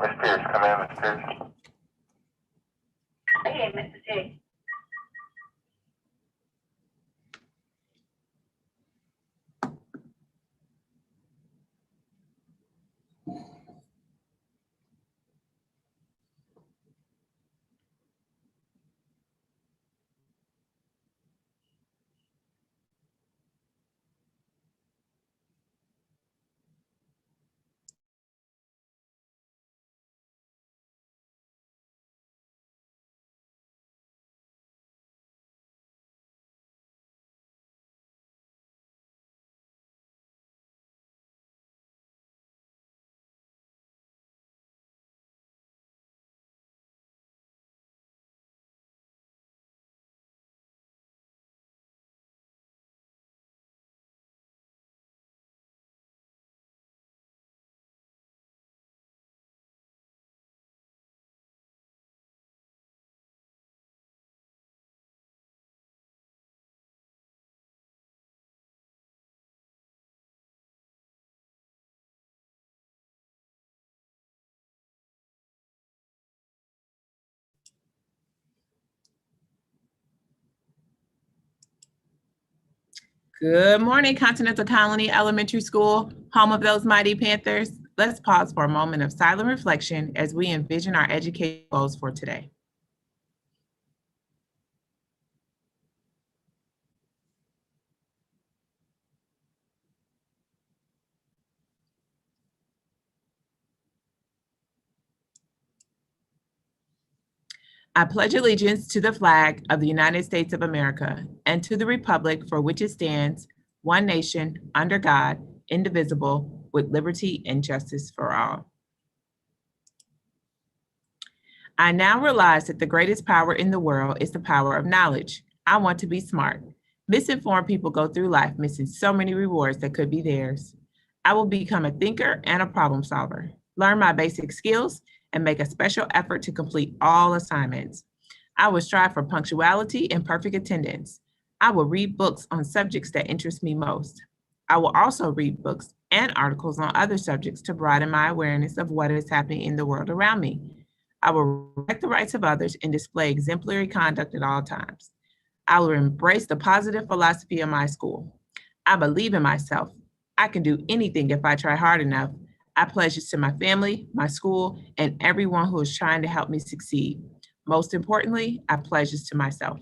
Miss Pierce, come in, Miss Pierce. Hey, Mr. T. Good morning, Continental Colony Elementary School, home of those mighty Panthers. Let's pause for a moment of silent reflection as we envision our education goals for today. I pledge allegiance to the flag of the United States of America and to the republic for which it stands, one nation, under God, indivisible, with liberty and justice for all. I now realize that the greatest power in the world is the power of knowledge. I want to be smart. Misinformed people go through life missing so many rewards that could be theirs. I will become a thinker and a problem solver, learn my basic skills, and make a special effort to complete all assignments. I will strive for punctuality and perfect attendance. I will read books on subjects that interest me most. I will also read books and articles on other subjects to broaden my awareness of what is happening in the world around me. I will respect the rights of others and display exemplary conduct at all times. I will embrace the positive philosophy of my school. I believe in myself. I can do anything if I try hard enough. I pledge this to my family, my school, and everyone who is trying to help me succeed. Most importantly, I pledge this to myself.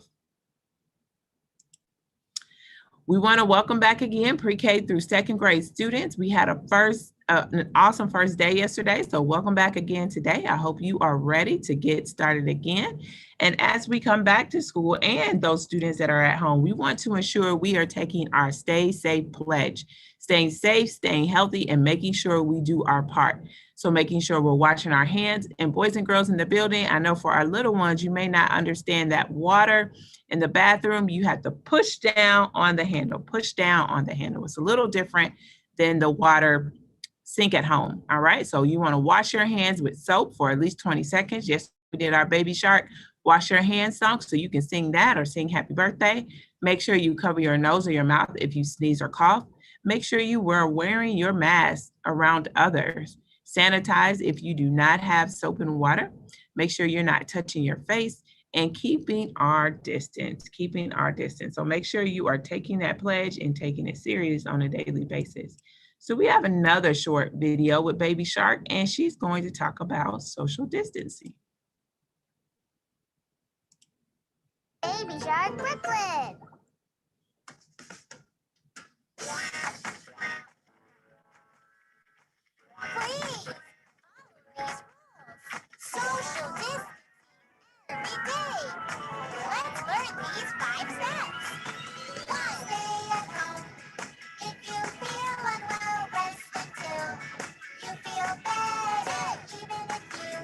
We want to welcome back again pre-K through second grade students. We had an awesome first day yesterday, so welcome back again today. I hope you are ready to get started again. And as we come back to school and those students that are at home, we want to ensure we are taking our Stay Safe pledge, staying safe, staying healthy, and making sure we do our part. So making sure we're washing our hands. And boys and girls in the building, I know for our little ones, you may not understand that water in the bathroom, you have to push down on the handle, push down on the handle. It's a little different than the water sink at home, all right? So you wanna wash your hands with soap for at least 20 seconds. Yes, we did our Baby Shark wash your hands song, so you can sing that or sing happy birthday. Make sure you cover your nose or your mouth if you sneeze or cough. Make sure you were wearing your mask around others. Sanitize if you do not have soap and water. Make sure you're not touching your face and keeping our distance. So make sure you are taking that pledge and taking it serious on a daily basis. So we have another short video with Baby Shark, and she's going to talk about social distancing. Baby Shark Brooklyn. Please, social distance every day. Let's learn these 5 steps. 1, stay at home. If you feel unwell, rest until you feel better. Even if you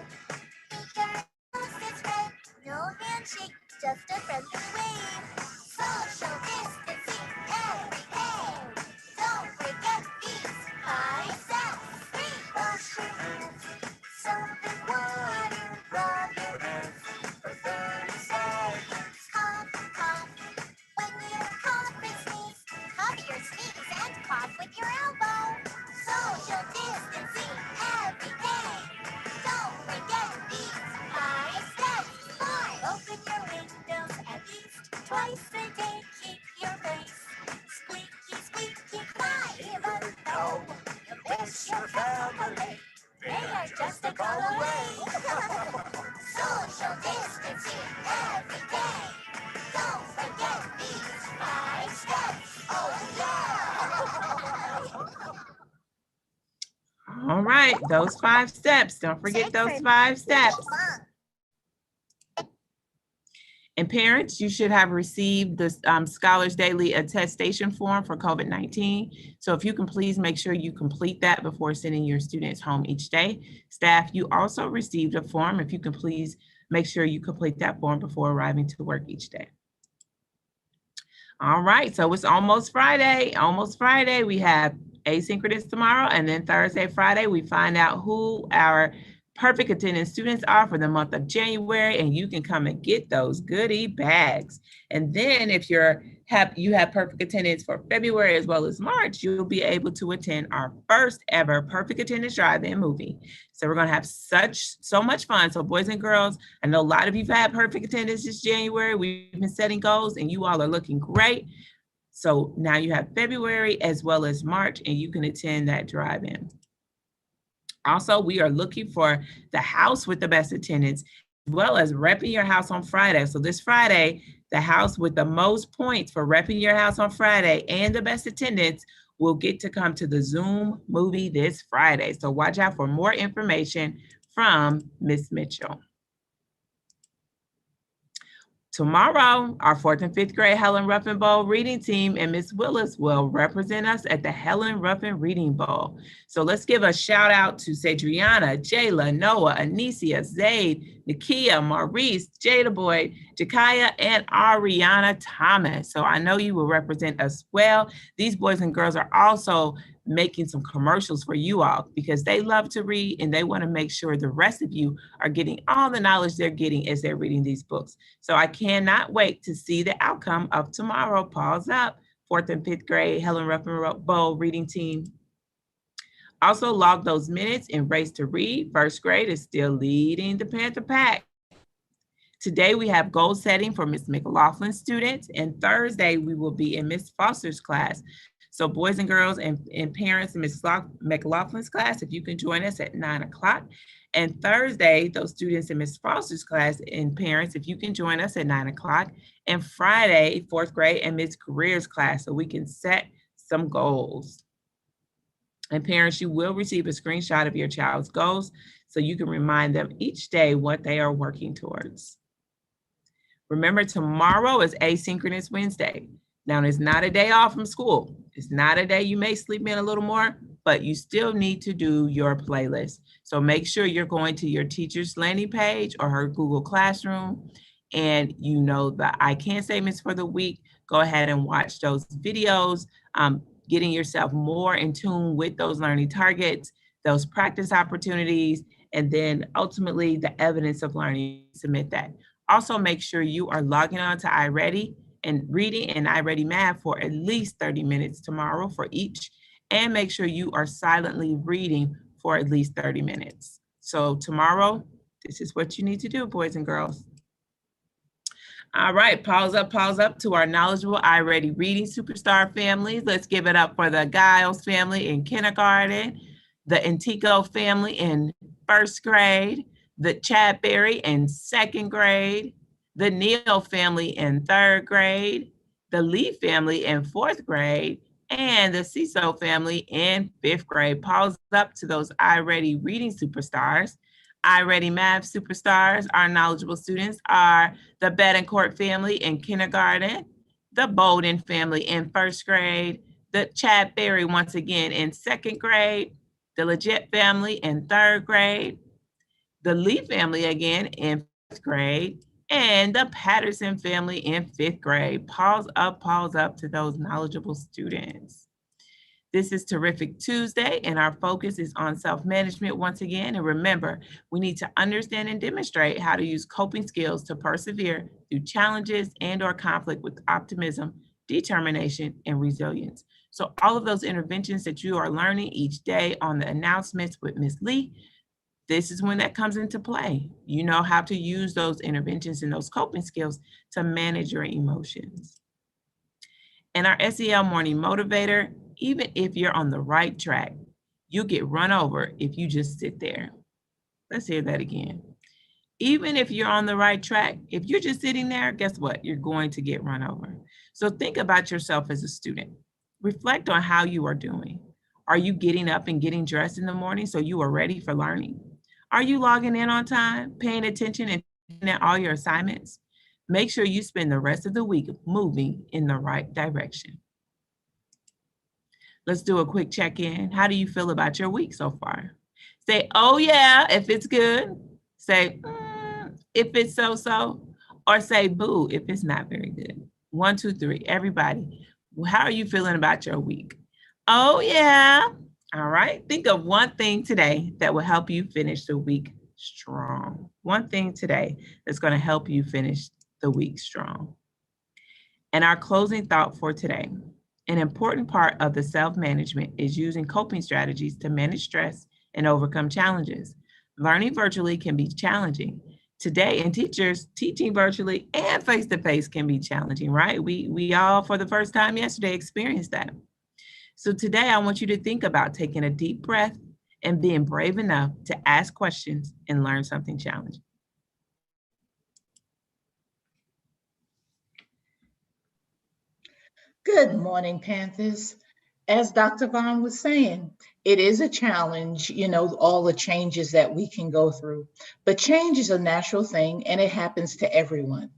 think your nose is red, no handshake, just a friendly wave. Social distancing every day. Don't forget these 5 steps. 3, wash your hands. Soap and water, rub your hands for 30 seconds. Cough, cough. When you cough and sneeze, cover your sneeze and cough with your elbow. Social distancing every day. Don't twice a day. Keep your face squeaky, squeaky clean. Even though you miss your family, they are just a call away. Social distancing every day. Don't forget these 5 steps. Oh yeah! All right, those 5 steps. Don't forget those 5 steps. And parents, you should have received the Scholars Daily attestation form for COVID-19. So if you can please make sure you complete that before sending your students home each day. Staff, you also received a form. If you can please make sure you complete that form before arriving to work each day. All right, so it's almost Friday. Almost Friday. We have asynchronous tomorrow, and then Thursday, Friday, we find out who our perfect attendance students are for the month of January, and you can come and get those goodie bags. And then if you have perfect attendance for February as well as March, you'll be able to attend our first ever perfect attendance drive-in movie. So we're gonna have so much fun. So boys and girls, I know a lot of you have had perfect attendance this January. We've been setting goals and you all are looking great. So now you have February as well as March, and you can attend that drive-in. Also, we are looking for the house with the best attendance, as well as repping your house on Friday. So this Friday, the house with the most points for repping your house on Friday and the best attendance will get to come to the Zoom movie this Friday. So watch out for more information from Ms. Mitchell. Tomorrow, our 4th and 5th grade Helen Ruffin Bowl reading team and Ms. Willis will represent us at the Helen Ruffin Reading Bowl. So let's give a shout out to Cedriana, Jayla, Noah, Anicia, Zaid, Nakia, Maurice, Jada Boyd, Jakaya, and Ariana Thomas. So I know you will represent us well. These boys and girls are also making some commercials for you all because they love to read and they want to make sure the rest of you are getting all the knowledge they're getting as they're reading these books. So I cannot wait to see the outcome of tomorrow. Pause up, 4th and 5th grade Helen Ruffin Bowl reading team. Also log those minutes in Race to Read. 1st grade is still leading the Panther Pack. Today we have goal setting for Ms. McLaughlin's students, and Thursday we will be in Ms. Foster's class. So boys and girls and parents in Ms. McLaughlin's class, if you can join us at 9 o'clock. And Thursday, those students in Ms. Foster's class and parents, if you can join us at 9 o'clock. And Friday, 4th grade and Ms. Career's class, so we can set some goals. And parents, you will receive a screenshot of your child's goals so you can remind them each day what they are working towards. Remember, tomorrow is Asynchronous Wednesday. Now, it's not a day off from school. It's not a day you may sleep in a little more, but you still need to do your playlist. So make sure you're going to your teacher's landing page or her Google Classroom, and you know the I Can statements for the week. Go ahead and watch those videos, getting yourself more in tune with those learning targets, those practice opportunities, and then ultimately the evidence of learning. Submit that. Also, make sure you are logging on to iReady and reading and iReady Math for at least 30 minutes tomorrow for each, and make sure you are silently reading for at least 30 minutes. So tomorrow, this is what you need to do, boys and girls. All right, pause up to our knowledgeable iReady Reading Superstar families. Let's give it up for the Giles family in kindergarten, the Antico family in 1st grade, the Chadberry in 2nd grade, the Neal family in 3rd grade, the Lee family in 4th grade, and the Ciso family in 5th grade. Pause up to those iReady Reading Superstars. iReady Math Superstars, our knowledgeable students are the Betancourt family in kindergarten, the Bowden family in 1st grade, the Chadberry once again in 2nd grade, the Leggett family in 3rd grade, the Lee family again in 5th grade, and the Patterson family in 5th grade. Pause up to those knowledgeable students. This is Terrific Tuesday, and our focus is on self-management once again. And remember, we need to understand and demonstrate how to use coping skills to persevere through challenges and/or conflict with optimism, determination, and resilience. So all of those interventions that you are learning each day on the announcements with Ms. Lee, This is when that comes into play. You know how to use those interventions and those coping skills to manage your emotions. And our SEL Morning Motivator, even if you're on the right track, you'll get run over if you just sit there. Let's hear that again. Even if you're on the right track, if you're just sitting there, guess what? You're going to get run over. So think about yourself as a student. Reflect on how you are doing. Are you getting up and getting dressed in the morning so you are ready for learning? Are you logging in on time, paying attention and doing at all your assignments? Make sure you spend the rest of the week moving in the right direction. Let's do a quick check-in. How do you feel about your week so far? Say, oh yeah, if it's good. Say, if it's so-so. Or say, boo, if it's not very good. 1, 2, 3, everybody. How are you feeling about your week? Oh yeah. All right. Think of one thing today that will help you finish the week strong. One thing today that's going to help you finish the week strong. And our closing thought for today. An important part of the self-management is using coping strategies to manage stress and overcome challenges. Learning virtually can be challenging. Today, and teachers teaching virtually and face-to-face can be challenging, right? We all, for the first time yesterday, experienced that. So today, I want you to think about taking a deep breath and being brave enough to ask questions and learn something challenging. Good morning, Panthers. As Dr. Vaughn was saying, it is a challenge, all the changes that we can go through. But change is a natural thing and it happens to everyone.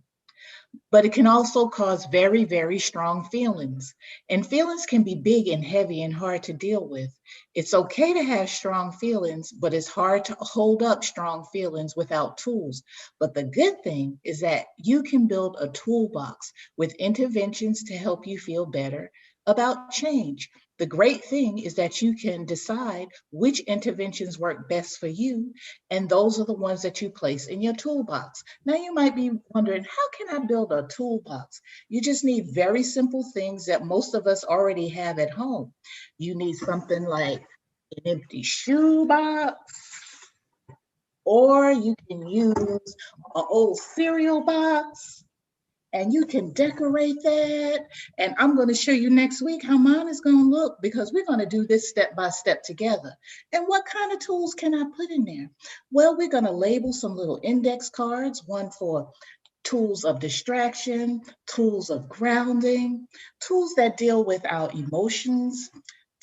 But it can also cause very, very strong feelings. And feelings can be big and heavy and hard to deal with. It's okay to have strong feelings, but it's hard to hold up strong feelings without tools. But the good thing is that you can build a toolbox with interventions to help you feel better about change. The great thing is that you can decide which interventions work best for you, and those are the ones that you place in your toolbox. Now you might be wondering, how can I build a toolbox? You just need very simple things that most of us already have at home. You need something like an empty shoebox, or you can use an old cereal box, and you can decorate that. And I'm going to show you next week how mine is going to look, because we're going to do this step by step together. And what kind of tools can I put in there? Well, we're going to label some little index cards, one for tools of distraction, tools of grounding, tools that deal with our emotions,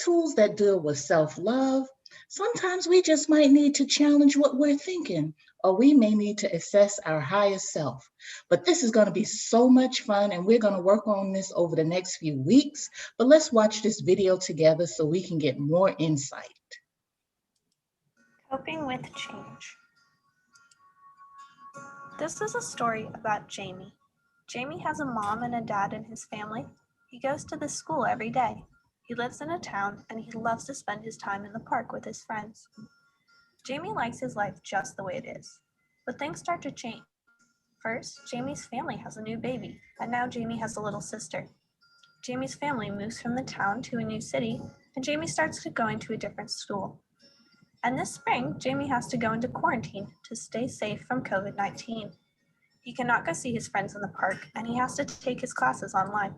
tools that deal with self-love. Sometimes we just might need to challenge what we're thinking, or we may need to assess our higher self. But this is going to be so much fun, and we're going to work on this over the next few weeks. But let's watch this video together so we can get more insight. Coping with change. This is a story about Jamie. Jamie has a mom and a dad in his family. He goes to the school every day. He lives in a town, and he loves to spend his time in the park with his friends. Jamie likes his life just the way it is, but things start to change. First, Jamie's family has a new baby, and now Jamie has a little sister. Jamie's family moves from the town to a new city, and Jamie starts going to a different school. And this spring, Jamie has to go into quarantine to stay safe from COVID-19. He cannot go see his friends in the park, and he has to take his classes online.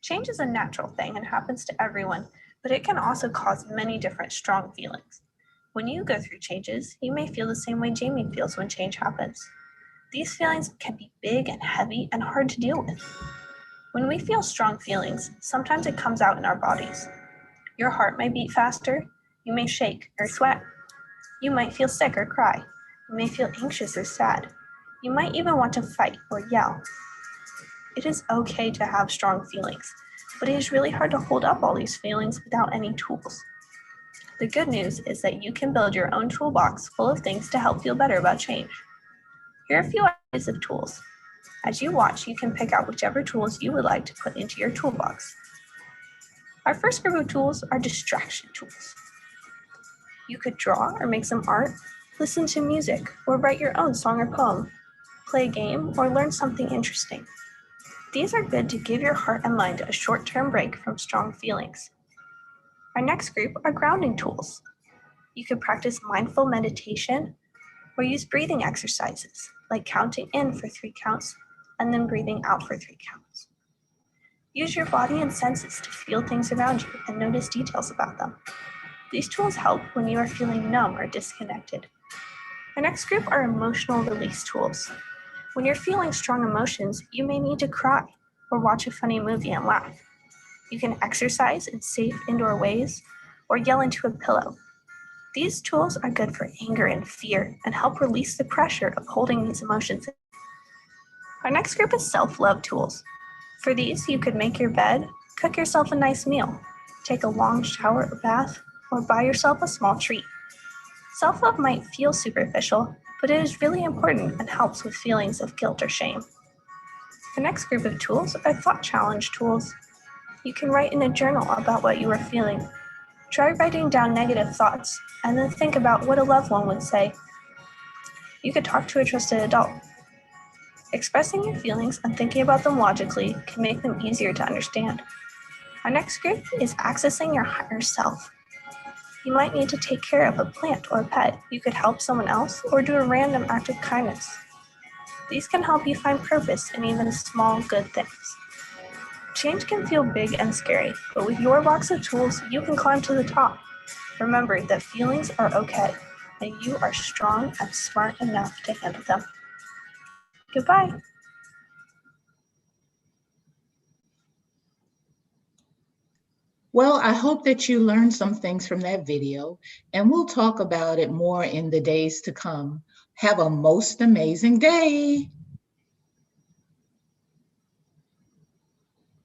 Change is a natural thing and happens to everyone, but it can also cause many different strong feelings. When you go through changes, you may feel the same way Jamie feels when change happens. These feelings can be big and heavy and hard to deal with. When we feel strong feelings, sometimes it comes out in our bodies. Your heart may beat faster, you may shake or sweat. You might feel sick or cry. You may feel anxious or sad. You might even want to fight or yell. It is okay to have strong feelings, but it is really hard to hold up all these feelings without any tools. The good news is that you can build your own toolbox full of things to help feel better about change. Here are a few ideas of tools. As you watch, you can pick out whichever tools you would like to put into your toolbox. Our first group of tools are distraction tools. You could draw or make some art, listen to music, or write your own song or poem, play a game, or learn something interesting. These are good to give your heart and mind a short-term break from strong feelings. Our next group are grounding tools. You could practice mindful meditation, Or use breathing exercises, like counting in for 3 counts and then breathing out for 3 counts. Use your body and senses to feel things around you and notice details about them. These tools help when you are feeling numb or disconnected. Our next group are emotional release tools. When you're feeling strong emotions, you may need to cry or watch a funny movie and laugh. You can exercise in safe indoor ways or yell into a pillow. These tools are good for anger and fear and help release the pressure of holding these emotions. Our next group is self-love tools. For these, you could make your bed, cook yourself a nice meal, take a long shower or bath, or buy yourself a small treat. Self-love might feel superficial, but it is really important and helps with feelings of guilt or shame. The next group of tools are thought challenge tools. You can write in a journal about what you are feeling. Try writing down negative thoughts and then think about what a loved one would say. You could talk to a trusted adult. Expressing your feelings and thinking about them logically can make them easier to understand. Our next group is accessing your higher self. You might need to take care of a plant or a pet. You could help someone else or do a random act of kindness. These can help you find purpose in even small good things. Change can feel big and scary, but with your box of tools, you can climb to the top. Remember that feelings are okay, and you are strong and smart enough to handle them. Goodbye. Well, I hope that you learned some things from that video, and we'll talk about it more in the days to come. Have a most amazing day.